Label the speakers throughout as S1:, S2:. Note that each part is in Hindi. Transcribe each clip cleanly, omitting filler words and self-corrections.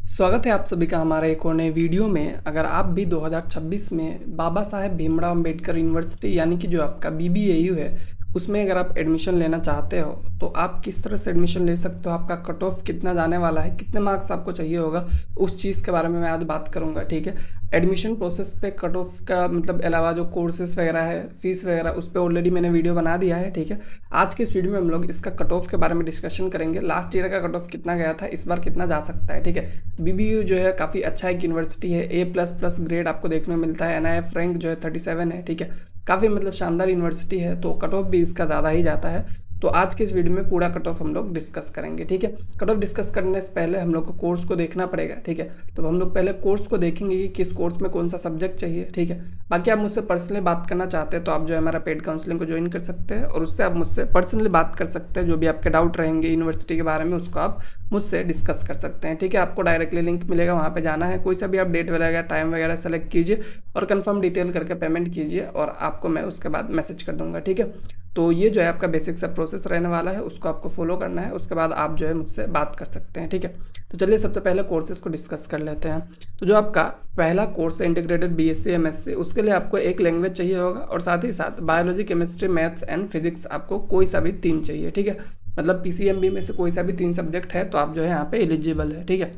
S1: स्वागत है आप सभी का हमारे एक और नए वीडियो में। अगर आप भी 2026 में बाबा साहेब भीमराव अंबेडकर यूनिवर्सिटी यानी कि जो आपका BBAU है उसमें अगर आप एडमिशन लेना चाहते हो तो आप किस तरह से एडमिशन ले सकते हो, आपका कट ऑफ कितना जाने वाला है, कितने मार्क्स आपको चाहिए होगा, उस चीज़ के बारे में मैं आज बात करूंगा। ठीक है, एडमिशन प्रोसेस पे कट ऑफ का मतलब अलावा जो कोर्सेज वगैरह है, फीस वगैरह, उस पर ऑलरेडी मैंने वीडियो बना दिया है। ठीक है, आज के इस वीडियो में हम लोग इसका कट ऑफ के बारे में डिस्कशन करेंगे। लास्ट ईयर का कट ऑफ कितना गया था, इस बार कितना जा सकता है। ठीक है, BBU जो है काफ़ी अच्छा एक यूनिवर्सिटी है, A++ ग्रेड आपको देखने को मिलता है, NIF रैंक जो है 37 है। ठीक है, काफ़ी मतलब शानदार यूनिवर्सिटी है, तो कट ऑफ भी इसका ज़्यादा ही जाता है। तो आज के इस वीडियो में पूरा कट ऑफ हम लोग डिस्कस करेंगे। ठीक है, कट ऑफ डिस्कस करने से पहले हम लोग को कोर्स को देखना पड़ेगा। ठीक है, तो हम लोग पहले कोर्स को देखेंगे कि किस कोर्स में कौन सा सब्जेक्ट चाहिए। ठीक है, बाकी आप मुझसे पर्सनली बात करना चाहते हैं तो आप जो है हमारा पेड काउंसलिंग को ज्वाइन कर सकते हैं और उससे आप मुझसे पर्सनली बात कर सकते हैं। जो भी आपके डाउट रहेंगे यूनिवर्सिटी के बारे में उसको आप मुझसे डिस्कस कर सकते हैं। ठीक है, आपको डायरेक्टली लिंक मिलेगा, वहाँ पे जाना है, कोई सा भी आप डेट वगैरह टाइम वगैरह सेलेक्ट कीजिए और कंफर्म डिटेल करके पेमेंट कीजिए और आपको मैं उसके बाद मैसेज कर दूंगा। ठीक है, तो ये जो है आपका बेसिक सा प्रोसेस रहने वाला है, उसको आपको फॉलो करना है, उसके बाद आप जो है मुझसे बात कर सकते हैं। ठीक है, तो चलिए सबसे पहले कोर्सेज को डिस्कस कर लेते हैं। तो जो आपका पहला कोर्स है इंटीग्रेटेड BSc MSc, उसके लिए आपको एक लैंग्वेज चाहिए होगा और साथ ही साथ biology, chemistry, maths and physics आपको कोई सा भी 3 चाहिए। ठीक है, मतलब PCMB में से कोई सा भी 3 सब्जेक्ट है तो आप जो है यहाँ पे एलिजिबल है। ठीक है,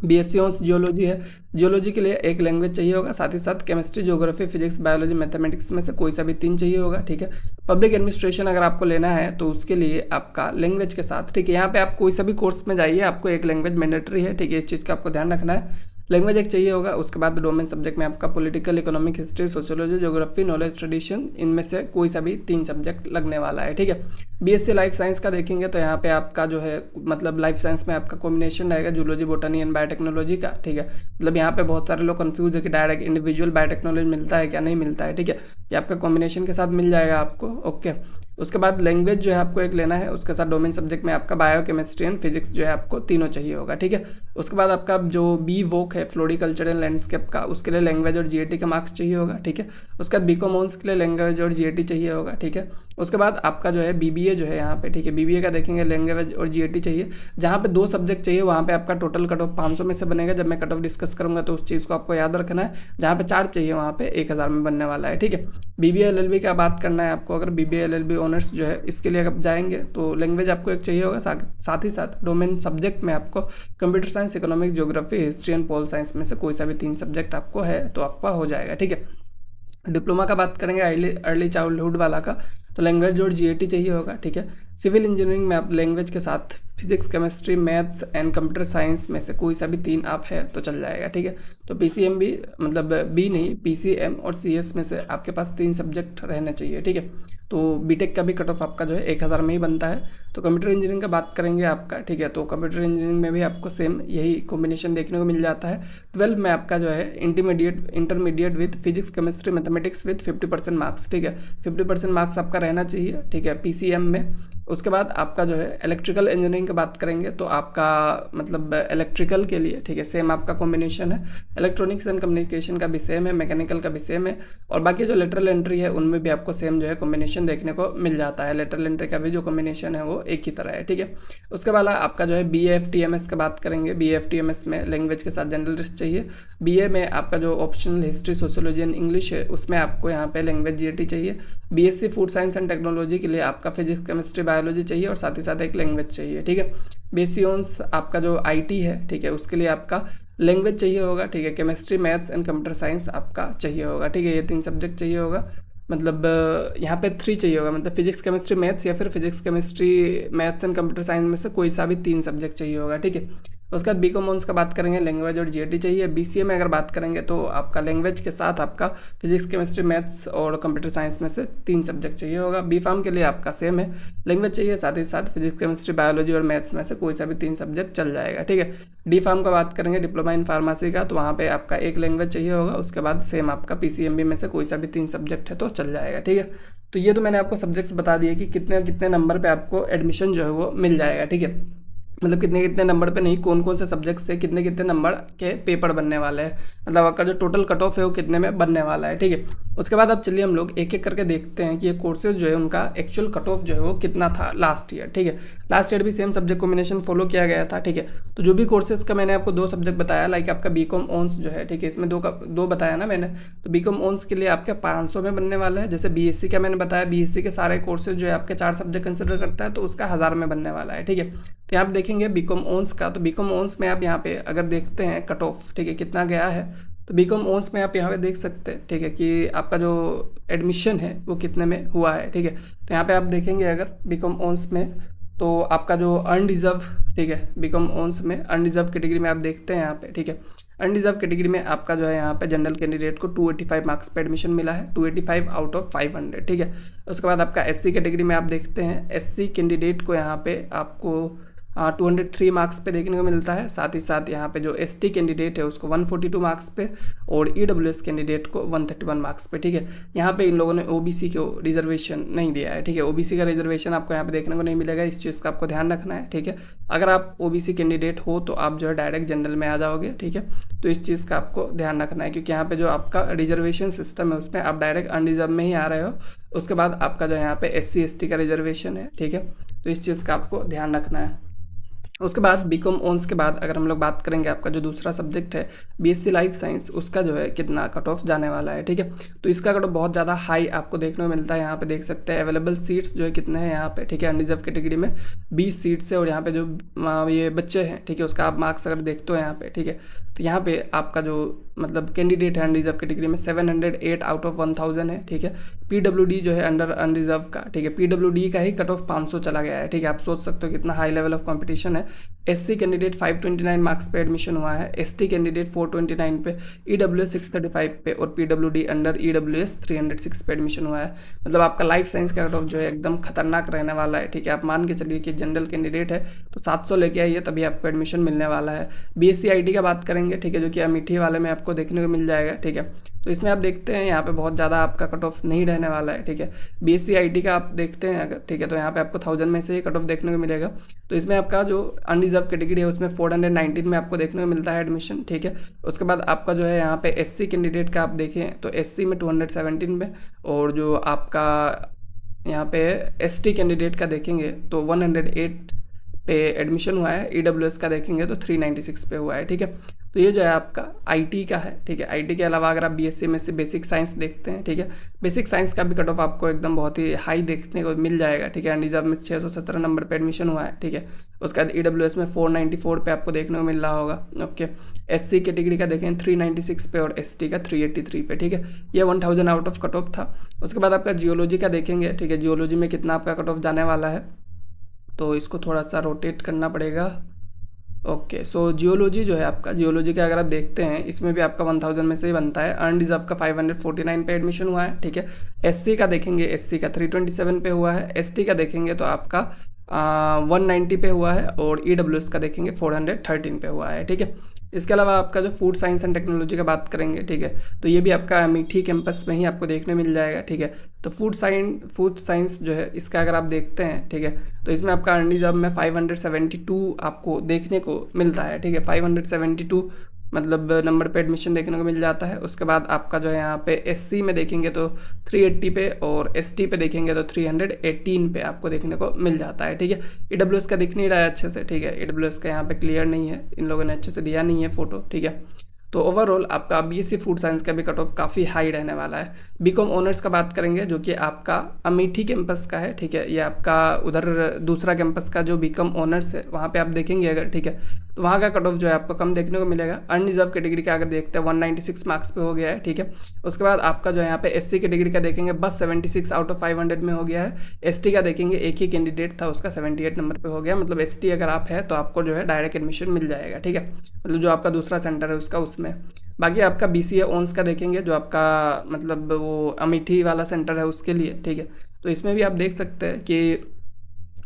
S1: BSc ऑनर्स जियोलॉजी है, जियोलॉजी के लिए एक लैंग्वेज चाहिए होगा, साथ ही साथ chemistry, geography, physics, biology, mathematics में से कोई सा भी 3 चाहिए होगा। ठीक है, पब्लिक एडमिनिस्ट्रेशन अगर आपको लेना है तो उसके लिए आपका लैंग्वेज के साथ, ठीक है, यहाँ पे आप कोई सा भी कोर्स में जाइए आपको एक लैंग्वेज मैंडेटरी है। ठीक है, इस चीज़ का आपको ध्यान रखना है, लैंग्वेज एक चाहिए होगा। उसके बाद डोमेन सब्जेक्ट में आपका political, economic, history, sociology, geography, knowledge, tradition, इनमें से कोई सा भी 3 सब्जेक्ट लगने वाला है। ठीक है, BSc लाइफ साइंस का देखेंगे तो यहाँ पे आपका जो है मतलब लाइफ साइंस में आपका कॉम्बिनेशन रहेगा जूलॉजी, बॉटनी एंड बायोटेक्नोलॉजी का। ठीक है, मतलब यहाँ पे बहुत सारे लोग कंफ्यूज है कि डायरेक्ट इंडिविजुअल बायोटेक्नोलॉजी मिलता है क्या, नहीं मिलता है। ठीक है, ये आपका कॉम्बिनेशन के साथ मिल जाएगा आपको। ओके, उसके बाद लैंग्वेज जो है आपको एक लेना है, उसके साथ डोमेन सब्जेक्ट में आपका बायो, केमिस्ट्री एंड फिजिक्स जो है आपको तीनों चाहिए होगा। ठीक है, उसके बाद आपका जो BVOC है, फ्लोरिकल्चर एंड लैंडस्केप का, उसके लिए लैंग्वेज और GAT का मार्क्स चाहिए होगा। ठीक है, उसके बाद BCom ऑनर्स के लिए लैंग्वेज और GAT चाहिए होगा। ठीक है, उसके बाद आपका जो है BBA जो है यहाँ पे, ठीक है, BBA का देखेंगे लैंग्वेज और GAT चाहिए। जहाँ पे 2 सब्जेक्ट चाहिए वहाँ पे आपका टोटल कट ऑफ 500 में से बनेगा। जब मैं कट ऑफ डिस्कस करूँगा तो उस चीज़ को आपको याद रखना है। जहाँ पे 4 चाहिए वहाँ पे 1000 में बनने वाला है। ठीक है, BBA LLB का बात करना है आपको। अगर BBA LLB ऑनर्स जो है इसके लिए अगर जाएंगे तो लैंग्वेज आपको एक चाहिए होगा, साथ ही साथ डोमेन सब्जेक्ट में आपको computer science, economics, geography, history and pol science में से कोई सा भी 3 सब्जेक्ट आपको है तो आपका हो जाएगा। ठीक है, डिप्लोमा का बात करेंगे अर्ली चाइल्डहुड वाला का, तो लैंग्वेज और GAT चाहिए होगा। ठीक है, सिविल इंजीनियरिंग में आप लैंग्वेज के साथ physics, chemistry, maths and computer science में से कोई सा भी 3 आप है तो चल जाएगा। ठीक है, तो PCMB मतलब B नहीं, PCM और CS में से आपके पास 3 सब्जेक्ट रहने चाहिए। ठीक है, तो बीटेक का भी कट ऑफ आपका जो है 1000 में ही बनता है। तो कंप्यूटर इंजीनियरिंग का बात करेंगे आपका, ठीक है, तो कंप्यूटर इंजीनियरिंग में भी आपको सेम यही कॉम्बिनेशन देखने को मिल जाता है। 12 में आपका जो है intermediate with physics, chemistry, mathematics with 50% marks. ठीक है, 50% मार्क्स आपका रहना चाहिए। ठीक है, PCM में। उसके बाद आपका जो है इलेक्ट्रिकल इंजीनियरिंग की बात करेंगे तो आपका मतलब इलेक्ट्रिकल के लिए, ठीक है, सेम आपका कॉम्बिनेशन है। इलेक्ट्रॉनिक्स एंड कम्युनिकेशन का भी सेम है, मैकेनिकल का भी सेम है और बाकी जो लेटरल एंट्री है उनमें भी आपको सेम जो है कॉम्बिनेशन देखने को मिल जाता है। लेटरल एंट्री का भी जो कॉम्बिनेशन है वो एक ही तरह है। ठीक है, उसके बाद आपका जो है BA-FTMS का बात करेंगे। BA-FTMS में लैंग्वेज के साथ जनरलिस्ट चाहिए। BA में आपका जो optional history, sociology and English है उसमें आपको यहाँ पे लैंग्वेज GAT चाहिए। BSc food science and technology के लिए आपका फिजिक्स, केमिस्ट्री, बायोलॉजी चाहिए और साथ ही साथ एक लैंग्वेज चाहिए। ठीक है, BSc ऑनर्स आपका जो IT है, ठीक है, उसके लिए आपका लैंग्वेज चाहिए होगा। ठीक है, chemistry, maths and computer science आपका चाहिए होगा। ठीक है, ये 3 सब्जेक्ट चाहिए होगा, मतलब यहाँ पे 3 चाहिए होगा, मतलब फिजिक्स, केमिस्ट्री, मैथ्स या फिर physics, chemistry, maths and computer science में से कोई सा भी 3 सब्जेक्ट चाहिए होगा। ठीक है, उसके बाद BCom ऑनर्स का बात करेंगे, लैंग्वेज और GAT चाहिए। BCA में अगर बात करेंगे तो आपका लैंग्वेज के साथ आपका फिजिक्स, केमिस्ट्री, मैथ्स और कंप्यूटर साइंस में से 3 सब्जेक्ट चाहिए होगा। B.Pharm के लिए आपका सेम है, लैंग्वेज चाहिए, साथ ही साथ फिजिक्स, केमिस्ट्री, बायोलॉजी और मैथ्स में से कोई सा भी 3 सब्जेक्ट चल जाएगा। ठीक है, D.Pharm का बात करेंगे, डिप्लोमा इन फार्मेसी का, तो वहाँ पे आपका एक लैंग्वेज चाहिए होगा। उसके बाद सेम आपका PCMB में से कोई सा भी 3 सब्जेक्ट है तो चल जाएगा। ठीक है, तो ये तो मैंने आपको सब्जेक्ट्स बता दिए कि कितने कितने नंबर पे आपको एडमिशन जो है वो मिल जाएगा। ठीक है, मतलब कितने कितने नंबर पे नहीं, कौन कौन से सब्जेक्ट से कितने कितने नंबर के पेपर बनने वाले हैं, मतलब आपका जो टोटल कट ऑफ है वो कितने में बनने वाला है। ठीक है, उसके बाद अब चलिए हम लोग एक एक करके देखते हैं कि ये कोर्सेज जो है उनका एक्चुअल कट ऑफ जो है वो कितना था लास्ट ईयर। ठीक है, लास्ट ईयर भी सेम सब्जेक्ट कॉम्बिनेशन फॉलो किया गया था। ठीक है, तो जो भी कोर्सेज का मैंने आपको 2 सब्जेक्ट बताया, लाइक आपका बीकॉम ऑनर्स जो है, ठीक है, इसमें दो बताया ना मैंने, तो बीकॉम ऑनर्स के लिए आपके 500 में बनने वाला है। जैसे बीएससी का मैंने बताया, बीएससी के सारे कोर्सेज जो है आपके 4 सब्जेक्ट कंसिडर करता है, तो उसका 1000 में बनने वाला है। ठीक है, तो यहाँ आप देखेंगे बीकॉम ऑनर्स का, तो बीकॉम ऑनर्स में आप यहाँ पे अगर देखते हैं कट ऑफ, ठीक है, कितना गया है, तो बीकॉम ऑनर्स में आप यहाँ पे देख सकते हैं, ठीक है, कि आपका जो एडमिशन है वो कितने में हुआ है। ठीक है, तो यहाँ पे आप देखेंगे अगर बीकॉम ऑनर्स में, तो आपका जो अनडिजर्व, ठीक है, बीकॉम ऑनर्स में अनडिजर्व कैटेगरी में आप देखते हैं यहाँ पे, ठीक है, अनडिजर्व कैटेगरी में आपका जो है यहाँ पे जनरल कैंडिडेट को 285 मार्क्स पे एडमिशन मिला है, 285 आउट ऑफ 500। ठीक है, उसके बाद आपका एससी कैटेगरी में आप देखते हैं, एससी कैंडिडेट को यहाँ पे आपको 203 मार्क्स पे देखने को मिलता है। साथ ही साथ यहाँ पे जो एसटी कैंडिडेट है उसको 142 मार्क्स पे और ईडब्ल्यूएस कैंडिडेट को 131 मार्क्स पे। ठीक है, यहाँ पे इन लोगों ने ओबीसी को रिजर्वेशन नहीं दिया है। ठीक है, ओबीसी का रिजर्वेशन आपको यहाँ पे देखने को नहीं मिलेगा, इस चीज़ का आपको ध्यान रखना है। ठीक है, अगर आप ओबीसी कैंडिडेट हो तो आप जो है डायरेक्ट जनरल में आ जाओगे। ठीक है, तो इस चीज़ का आपको ध्यान रखना है, क्योंकि यहाँ पे जो आपका रिजर्वेशन सिस्टम है उसमें आप डायरेक्ट अनरिजर्व में ही आ रहे हो। उसके बाद आपका जो यहाँ पे एससी एसटी का रिजर्वेशन है। ठीक है, तो इस चीज़ का आपको ध्यान रखना है। उसके बाद बीकॉम ऑनर्स के बाद अगर हम लोग बात करेंगे, आपका जो दूसरा सब्जेक्ट है बीएससी लाइफ साइंस, उसका जो है कितना कट ऑफ जाने वाला है। ठीक है, तो इसका कट ऑफ बहुत ज़्यादा हाई आपको देखने को मिलता है। यहाँ पे देख सकते हैं अवेलेबल सीट्स जो है कितने हैं यहाँ पे। ठीक है, अनरिजर्व कैटेगरी में 20 सीट्स है और यहाँ पे जो ये बच्चे हैं, ठीक है, उसका आप मार्क्स अगर देखते हो यहाँ पे, ठीक है, तो यहाँ पे आपका जो मतलब कैंडिडेट है अनरिजर्व कैटेगरी में 708 आउट ऑफ 1000 है। ठीक है, पीडब्ल्यूडी जो है अंडर अनरिजर्व का, ठीक है, पीडब्ल्यूडी का ही कट ऑफ 500 चला गया है। ठीक है, आप सोच सकते हो कितना हाई लेवल ऑफ कंपटीशन है। एससी कैंडिडेट 529 मार्क्स पे एडमिशन हुआ है, एसटी कैंडिडेट 429 पे, ईडब्ल्यूएस 635 पे और पीडब्ल्यूडी अंडर ईडब्ल्यूएस 306 पे एडमिशन हुआ है। मतलब आपका लाइफ साइंस का कट ऑफ जो है एकदम खतरनाक रहने वाला है। ठीक है, आप मान के चलिए कि जनरल कैंडिडेट है तो 700 लेके आइए तभी आपको एडमिशन मिलने वाला है। बीएससी आईटी का बात करेंगे, ठीक है, जो कि अमेठी वाले में आपको देखने को मिल जाएगा। ठीक है, तो इसमें आप देखते हैं यहाँ पे बहुत ज़्यादा आपका कट ऑफ नहीं रहने वाला है। ठीक है, बीएससी आईटी का आप देखते हैं अगर, ठीक है, तो यहाँ पे आपको 1000 में से ही कट ऑफ देखने को मिलेगा। तो इसमें आपका जो अनरिजर्व कैटेगरी है उसमें 419 में आपको देखने को मिलता है एडमिशन। ठीक है, उसके बाद आपका जो है यहाँ पे एससी कैंडिडेट का आप देखें तो एससी में 217 में, और जो आपका यहाँ पे एसटी कैंडिडेट का देखेंगे तो 108 पे एडमिशन हुआ है। ईडब्ल्यूएस का देखेंगे तो 396 पे हुआ है। ठीक है, तो ये जो है आपका आईटी का है। ठीक है, आईटी के अलावा अगर आप बीएससी में से बेसिक साइंस देखते हैं, ठीक है, बेसिक साइंस का भी कट ऑफ आपको एकदम बहुत ही हाई देखने को मिल जाएगा। ठीक है, अनरिजर्व में 617 नंबर पे एडमिशन हुआ है। ठीक है, उसके बाद ईडब्ल्यूएस में 494 पे आपको देखने को मिल रहा होगा। ओके, एससी कैटेगरी का देखें 396 पे और एसटी का 383 पे। ठीक है, ये 1000 आउट ऑफ कट ऑफ था। उसके बाद आपका जियोलॉजी का देखेंगे, ठीक है, जियोलॉजी में कितना आपका कट ऑफ जाने वाला है, तो इसको थोड़ा सा रोटेट करना पड़ेगा। ओके, सो जियोलॉजी जो है आपका, जियोलॉजी का अगर आप देखते हैं इसमें भी आपका 1000 में से ही बनता है। अनरिजर्व का 549 पे एडमिशन हुआ है। ठीक है, एससी का देखेंगे, एससी का 327 पे हुआ है, एसटी का देखेंगे तो आपका 190 पे हुआ है और ईडब्ल्यूएस का देखेंगे 413 पे हुआ है। ठीक है, इसके अलावा आपका जो फूड साइंस एंड टेक्नोलॉजी का बात करेंगे, ठीक है, तो ये भी आपका अमेठी कैंपस में ही आपको देखने मिल जाएगा। ठीक है, तो फूड साइंस जो है इसका अगर आप देखते हैं, ठीक है, तो इसमें आपका अनरिजर्व में 572 आपको देखने को मिलता है। ठीक है, 572 मतलब नंबर पे एडमिशन देखने को मिल जाता है। उसके बाद आपका जो है यहाँ पे एससी में देखेंगे तो 380 पे और एसटी पे देखेंगे तो 318 पे आपको देखने को मिल जाता है। ठीक है, ईडब्ल्यूएस का दिख नहीं रहा है अच्छे से। ठीक है, ईडब्ल्यूएस का यहाँ पे क्लियर नहीं है, इन लोगों ने अच्छे से दिया नहीं है फोटो। ठीक है, तो ओवरऑल आपका बीएससी फूड साइंस का भी कट ऑफ काफ़ी हाई रहने वाला है। बीकॉम ऑनर्स का बात करेंगे जो कि आपका अमेठी कैंपस का है। ठीक है, ये आपका उधर दूसरा कैंपस का जो बीकॉम ऑनर्स है वहाँ पे आप देखेंगे अगर, ठीक है, तो वहाँ का कट ऑफ जो है आपको कम देखने को मिलेगा। अनरिजर्व कैटेगरी का अगर देखते हैं 196 मार्क्स पे हो गया है। ठीक है, उसके बाद आपका जो है यहाँ पे एससी कैटेगरी का देखेंगे बस 76 आउट ऑफ 500 में हो गया है। एसटी का देखेंगे एक ही कैंडिडेट था, उसका 78 नंबर पे हो गया। मतलब एसटी अगर आप है तो आपको जो है डायरेक्ट एडमिशन मिल जाएगा। ठीक है, मतलब जो आपका दूसरा सेंटर है उसका उसमें। बाकी आपका बीसीए ऑनर्स का देखेंगे जो आपका मतलब वो अमेठी वाला सेंटर है उसके लिए। ठीक है, तो इसमें भी आप देख सकते हैं कि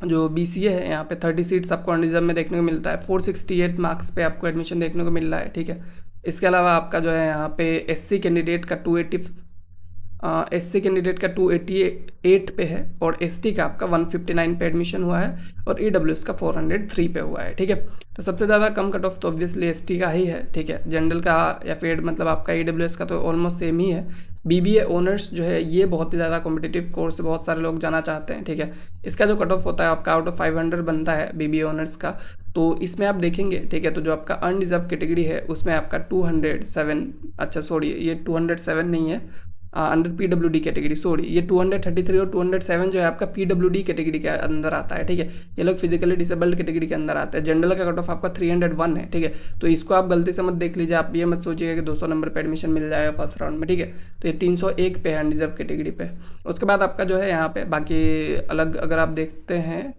S1: जो बीसीए है यहाँ पे 30 सीट्स आपको अनरिजर्व में देखने को मिलता है। 468 मार्क्स पे आपको एडमिशन देखने को मिल रहा है। ठीक है, इसके अलावा आपका जो है यहाँ पे एससी कैंडिडेट का SC कैंडिडेट का 288 पे है और ST का आपका 159 पे एडमिशन हुआ है और EWS का 403 पे हुआ है, ठीक है। तो सबसे ज़्यादा कम कट ऑफ तो ऑब्वियसली ST का ही है, ठीक है। जनरल का या फिर मतलब आपका EWS का तो ऑलमोस्ट सेम ही है। BBA ऑनर्स जो है ये बहुत ही ज़्यादा कॉम्पिटिटिव कोर्स, बहुत सारे लोग जाना चाहते हैं, ठीक है। इसका जो कट ऑफ होता है आपका आउट ऑफ 500 बनता है BBA ऑनर्स का। तो इसमें आप देखेंगे, ठीक है, तो जो आपका अनडिजर्व कैटेगरी है उसमें आपका 207, अच्छा सॉरी ये 207 नहीं है, अंडर PWD कैटेगरी, सॉरी ये 233 और 207 जो है आपका PWD कैटेगरी के अंदर आता है, ठीक है। ये लोग फिजिकली डिसेबल्ड कैटेगरी के अंदर आते हैं। जनरल का कट ऑफ आपका 301 है, ठीक है। तो इसको आप गलती से मत देख लीजिए, आप ये मत सोचिएगा कि 200 नंबर पे एडमिशन मिल जाएगा फर्स्ट राउंड में, ठीक है। तो ये 301 पे है अनडिजर्व कैटेगरी पे। उसके बाद आपका जो है यहाँ पे बाकी अलग अगर आप देखते हैं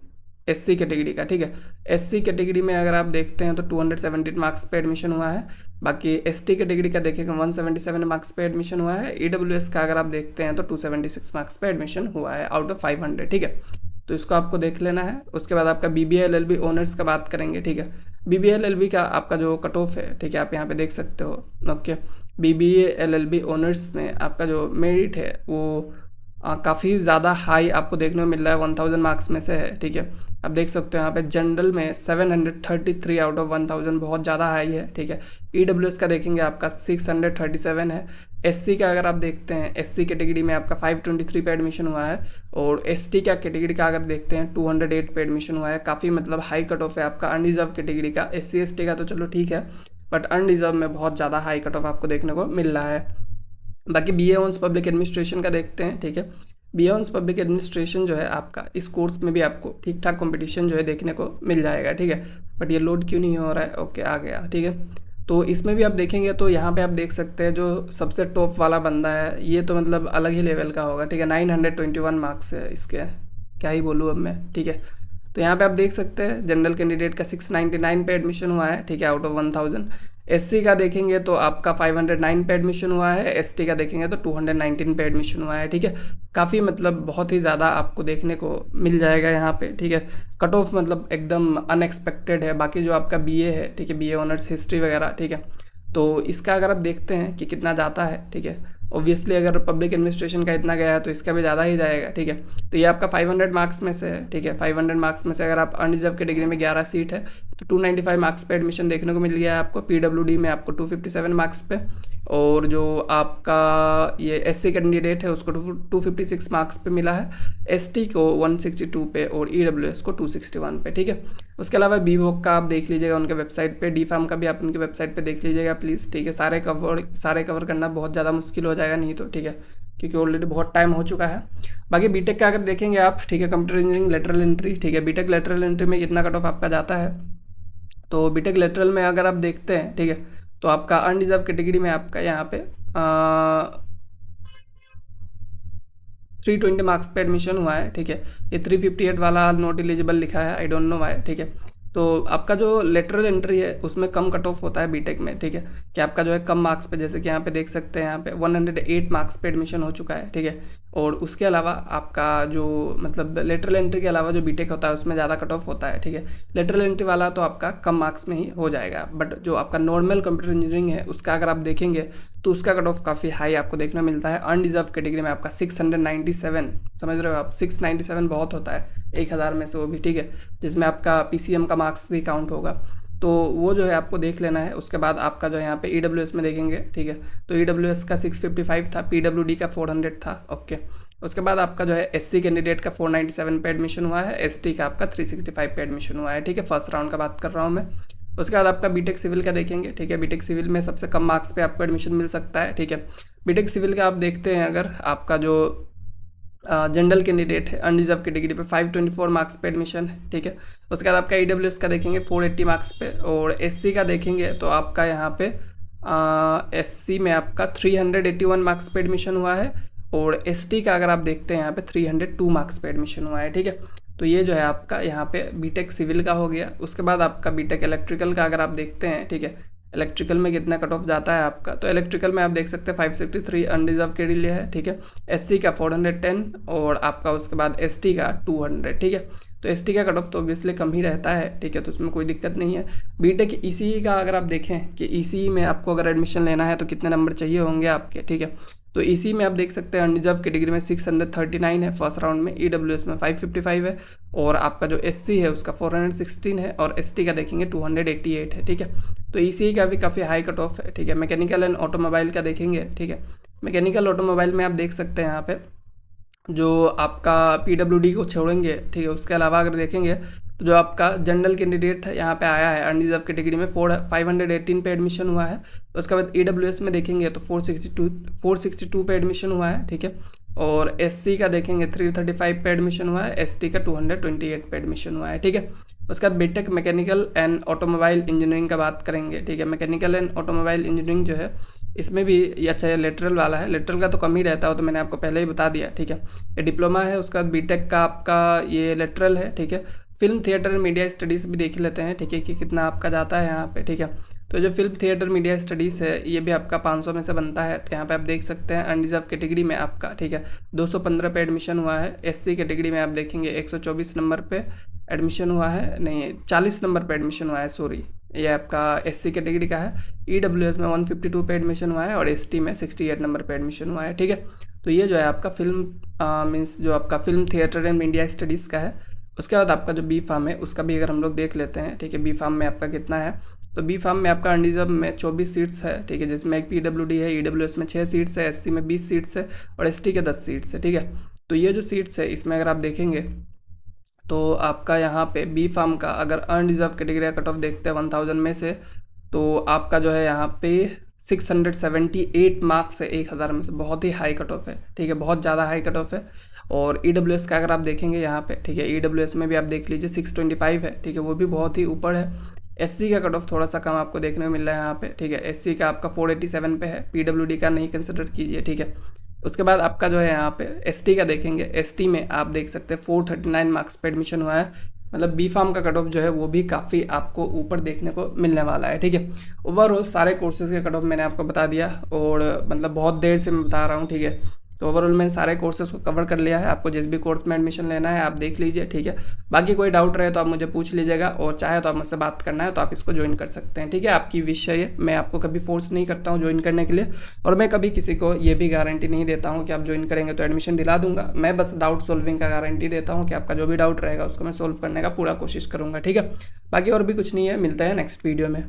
S1: SC कैटेगरी का, ठीक है। SC कैटेगरी में अगर आप देखते हैं तो 217 मार्क्स पे एडमिशन हुआ है। बाकी ST कैटेगरी का देखेंगे 177 मार्क्स पे एडमिशन हुआ है। EWS का अगर आप देखते हैं तो 276 मार्क्स पे एडमिशन हुआ है आउट ऑफ 500, ठीक है। तो इसको आपको देख लेना है। उसके बाद आपका BBA LLB ऑनर्स का बात करेंगे, ठीक है। BBA LLB का आपका जो कट ऑफ है, ठीक है, आप यहाँ पे देख सकते हो, ओके। BBA LLB ऑनर्स में आपका जो मेरिट है वो काफ़ी ज़्यादा हाई आपको देखने को मिल रहा है, 1000 मार्क्स में से है, ठीक है। आप देख सकते हो यहाँ पे जनरल में 733 आउट ऑफ 1000 बहुत ज़्यादा हाई है, ठीक है। EWS का देखेंगे आपका 637 है। SC का अगर आप देखते हैं, SC कैटेगरी में आपका 523 पे एडमिशन हुआ है और ST का कैटेगरी का अगर देखते हैं 208 पे एडमिशन हुआ है। काफ़ी मतलब हाई कट ऑफ है आपका अनडिजर्व कैटेगरी का। SC ST का तो चलो ठीक है, बट अनडिजर्व में बहुत ज़्यादा हाई कट ऑफ आपको देखने को मिल रहा है। बाकी BA ऑनर्स पब्लिक एडमिनिस्ट्रेशन का देखते हैं, ठीक है। BA ऑनर्स पब्लिक एडमिनिस्ट्रेशन जो है आपका इस कोर्स में भी आपको ठीक ठाक कंपटीशन जो है देखने को मिल जाएगा, ठीक है। बट ये लोड क्यों नहीं हो रहा है, ओके आ गया, ठीक है। तो इसमें भी आप देखेंगे तो यहाँ पे आप देख सकते हैं जो सबसे टॉप वाला बंदा है ये तो मतलब अलग ही लेवल का होगा, ठीक है। 921 मार्क्स है इसके, क्या ही बोलूँ अब मैं, ठीक है। तो यहाँ पे आप देख सकते हैं जनरल कैंडिडेट का 699 पे एडमिशन हुआ है, ठीक है, आउट ऑफ 1000। SC का देखेंगे तो आपका 509 पे एडमिशन हुआ है। ST का देखेंगे तो 219 पे एडमिशन हुआ है, ठीक है। काफ़ी मतलब बहुत ही ज़्यादा आपको देखने को मिल जाएगा यहाँ पे, ठीक है। कट ऑफ मतलब एकदम अनएक्सपेक्टेड है। बाकी जो आपका BA है, ठीक है, BA ऑनर्स हिस्ट्री वगैरह, ठीक है, तो इसका अगर आप देखते हैं कि कितना जाता है, ठीक है, ऑब्वियसली अगर पब्लिक एडमिनिस्ट्रेशन का इतना गया है तो इसका भी ज़्यादा ही जाएगा, ठीक है। तो ये आपका 500 मार्क्स में से है, ठीक है। 500 मार्क्स में से अगर आप अनरिजर्व कैटेगरी में 11 सीट है तो 295 मार्क्स पे एडमिशन देखने को मिल गया है आपको। PWD में आपको 257 मार्क्स पे, और जो आपका ये SC कैंडिडेट है उसको 256 मार्क्स पे मिला है। ST को 162 पे और EWS को 261 पे, ठीक है। उसके अलावा BVOC का आप देख लीजिएगा उनके वेबसाइट पे, DFARM का भी आप उनकी वेबसाइट पे देख लीजिएगा प्लीज़, ठीक है। सारे कवर करना बहुत ज़्यादा मुश्किल हो जाएगा नहीं तो, ठीक है, क्योंकि ऑलरेडी बहुत टाइम हो चुका है। बाकी BTech का अगर देखेंगे आप, ठीक है, कंप्यूटर इंजीनियरिंग लेटरल एंट्री, ठीक है, BTech लेटरल एंट्री में कितना कट ऑफ आपका जाता है। तो BTech लेटरल में अगर आप देखते हैं, ठीक है, तो आपका अनडिजर्व कैटेगरी में आपका यहाँ पे 320 मार्क्स पे एडमिशन हुआ है, ठीक है। ये 358 वाला नॉट एलिजिबल लिखा है, आई डोंट नो व्हाई, ठीक है। तो आपका जो लेटरल एंट्री है उसमें कम कट ऑफ होता है BTech में, ठीक है, कि आपका जो है कम मार्क्स पे, जैसे कि यहाँ पे देख सकते हैं यहाँ पे 108 मार्क्स पे एडमिशन हो चुका है, ठीक है। और उसके अलावा आपका जो मतलब लेटरल एंट्री के अलावा जो BTech होता है उसमें ज़्यादा कट ऑफ होता है, ठीक है। लेटरल एंट्री वाला तो आपका कम मार्क्स में ही हो जाएगा, बट जो आपका नॉर्मल कंप्यूटर इंजीनियरिंग है उसका अगर आप देखेंगे तो उसका कट ऑफ काफ़ी हाई आपको देखने मिलता है। अनडिजर्व कैटेगरी में आपका 697, समझ रहे हो आप, 697 बहुत होता है 1000 में से, वो भी, ठीक है, जिसमें आपका PCM का मार्क्स भी काउंट होगा। तो वो जो है आपको देख लेना है। उसके बाद आपका जो यहाँ पे EWS में देखेंगे, ठीक है, तो EWS का 655 था, PWD का 400 था, ओके। उसके बाद आपका जो है SC कैंडिडेट का 497 पे एडमिशन हुआ है। ST का आपका 365 पे एडमिशन हुआ है, ठीक है, फर्स्ट राउंड का बात कर रहा हूँ मैं। उसके बाद आपका BTech सिविल का देखेंगे, ठीक है, BTech सिविल में सबसे कम मार्क्स पे आपको एडमिशन मिल सकता है, ठीक है। BTech सिविल का आप देखते हैं अगर आपका जो जनरल कैंडिडेट है अनरिजर्व कैटेगरी पे 524 मार्क्स पे एडमिशन है, ठीक है। उसके बाद आपका EWS का देखेंगे 480 मार्क्स पे, और SC का देखेंगे तो आपका यहाँ पे SC में आपका 381 मार्क्स पे एडमिशन हुआ है, और ST का अगर आप देखते हैं यहाँ पे 302 मार्क्स पे एडमिशन हुआ है, ठीक है। तो ये जो है आपका यहाँ पे BTech सिविल का हो गया। उसके बाद आपका BTech इलेक्ट्रिकल का अगर आप देखते हैं, ठीक है, इलेक्ट्रिकल में कितना कट ऑफ जाता है आपका, तो इलेक्ट्रिकल में आप देख सकते हैं 563 अनरिजर्व के लिए है, ठीक है। SC का 410 और आपका उसके बाद ST का 200, ठीक है। तो ST का कट ऑफ तो ऑब्वियसली कम ही रहता है, ठीक है, तो उसमें कोई दिक्कत नहीं है। BTech ECE का अगर आप देखें कि ECE में आपको अगर एडमिशन लेना है तो कितने नंबर चाहिए होंगे आपके, ठीक है, तो इसी में आप देख सकते हैं अनरिजर्व कैटेगरी में 639 है फर्स्ट राउंड में, EWS में 555 है, और आपका जो SC है उसका 416 है, और ST का देखेंगे 288 है। ठीक है, तो ECE का भी काफ़ी हाई कट ऑफ है। ठीक है, मैकेनिकल एंड ऑटोमोबाइल का देखेंगे। ठीक है, मैकेनिकल ऑटोमोबाइल में आप देख सकते हैं यहाँ पे जो आपका PWD को छोड़ेंगे, ठीक है, उसके अलावा अगर देखेंगे तो जो आपका जनरल कैंडिडेट है यहाँ पे आया है अनरिजर्व कैटेगरी में 518 पे एडमिशन हुआ है। उसके बाद EWS में देखेंगे तो 462 पे एडमिशन हुआ है। ठीक है, और SC का देखेंगे 335 पे एडमिशन हुआ है, ST का 228 पे एडमिशन हुआ है। ठीक है, उसके बाद BTech mechanical and automobile engineering का बात करेंगे। ठीक है, मैकेनिकल एंड ऑटोमोबाइल इंजीनियरिंग जो है इसमें भी ये अच्छा लेटरल वाला है, लेटरल का तो कम ही रहता हो, तो मैंने आपको पहले ही बता दिया। ठीक है, ये डिप्लोमा है। उसके बाद बीटेक का आपका ये लेटरल है। ठीक है, film theatre and media studies भी देख लेते हैं। ठीक है, कि कितना आपका जाता है यहाँ पे। ठीक है, तो जो फिल्म थिएटर मीडिया स्टडीज़ है ये भी आपका 500 में से बनता है। तो यहाँ पे आप देख सकते हैं अनरिजर्व कैटेगरी में आपका, ठीक है, 215 पे एडमिशन हुआ है। SC कैटेगरी में आप देखेंगे 124 नंबर पे एडमिशन हुआ है, नहीं 40 नंबर पे एडमिशन हुआ है, सॉरी, ये आपका SC कैटेगरी का है। EWS में 152 पे एडमिशन हुआ है, और ST में 68 नंबर पे एडमिशन हुआ है। ठीक है, तो ये जो है आपका फिल्म मीन्स जो आपका film theatre and media studies का है। उसके बाद आपका जो बी फार्म है उसका भी अगर हम लोग देख लेते हैं। ठीक है, बी फार्म में आपका कितना है, तो बी फार्म में आपका अनरिजर्व में 24 सीट्स है। ठीक है, जिसमें एक PWD है, EWS में 6 सीट्स है, SC में 20 सीट्स है, और ST के 10 सीट्स है। ठीक है, तो ये जो सीट्स है इसमें अगर आप देखेंगे तो आपका यहाँ पे बी फार्म का अगर अनरिजर्व कैटेगरी का कट ऑफ देखते हैं 1000 में से, तो आपका जो है यहाँ पे 678 मार्क्स है 1000 में से, बहुत ही हाई कट ऑफ है। ठीक है, बहुत ज़्यादा हाई कट ऑफ है। और EWS का अगर आप देखेंगे यहाँ पे, ठीक है, EWS में भी आप देख लीजिए 625 है। ठीक है, वो भी बहुत ही ऊपर है। SC का कट ऑफ थोड़ा सा कम आपको देखने को मिल रहा है यहाँ पे। ठीक है, SC का आपका 487 पे है, PWD का नहीं कंसिडर कीजिए। ठीक है, उसके बाद आपका जो है यहाँ पे ST का देखेंगे, ST में आप देख सकते हैं 439 मार्क्स पे एडमिशन हुआ है। मतलब बी फार्म का कट ऑफ जो है वो भी काफ़ी आपको ऊपर देखने को मिलने वाला है। ठीक है, ओवरऑल सारे कोर्सेज़ के कट ऑफ मैंने आपको बता दिया, और मतलब बहुत देर से मैं बता रहा हूँ। ठीक है, तो ओवरऑल मैंने सारे कोर्सेज़ को कवर कर लिया है। आपको जिस भी कोर्स में एडमिशन लेना है आप देख लीजिए। ठीक है, बाकी कोई डाउट रहे तो आप मुझे पूछ लीजिएगा, और चाहे तो आप मुझसे बात करना है तो आप इसको ज्वाइन कर सकते हैं। ठीक है, आपकी विश है, मैं आपको कभी फोर्स नहीं करता हूँ ज्वाइन करने के लिए, और मैं कभी किसी को ये भी गारंटी नहीं देता हूँ कि आप ज्वाइन करेंगे तो एडमिशन दिला दूंगा। मैं बस डाउट सॉल्विंग का गारंटी देता हूँ कि आपका जो भी डाउट रहेगा उसको मैं सॉल्व करने का पूरा कोशिश करूँगा। ठीक है, बाकी और भी कुछ नहीं है, मिलते हैं नेक्स्ट वीडियो में।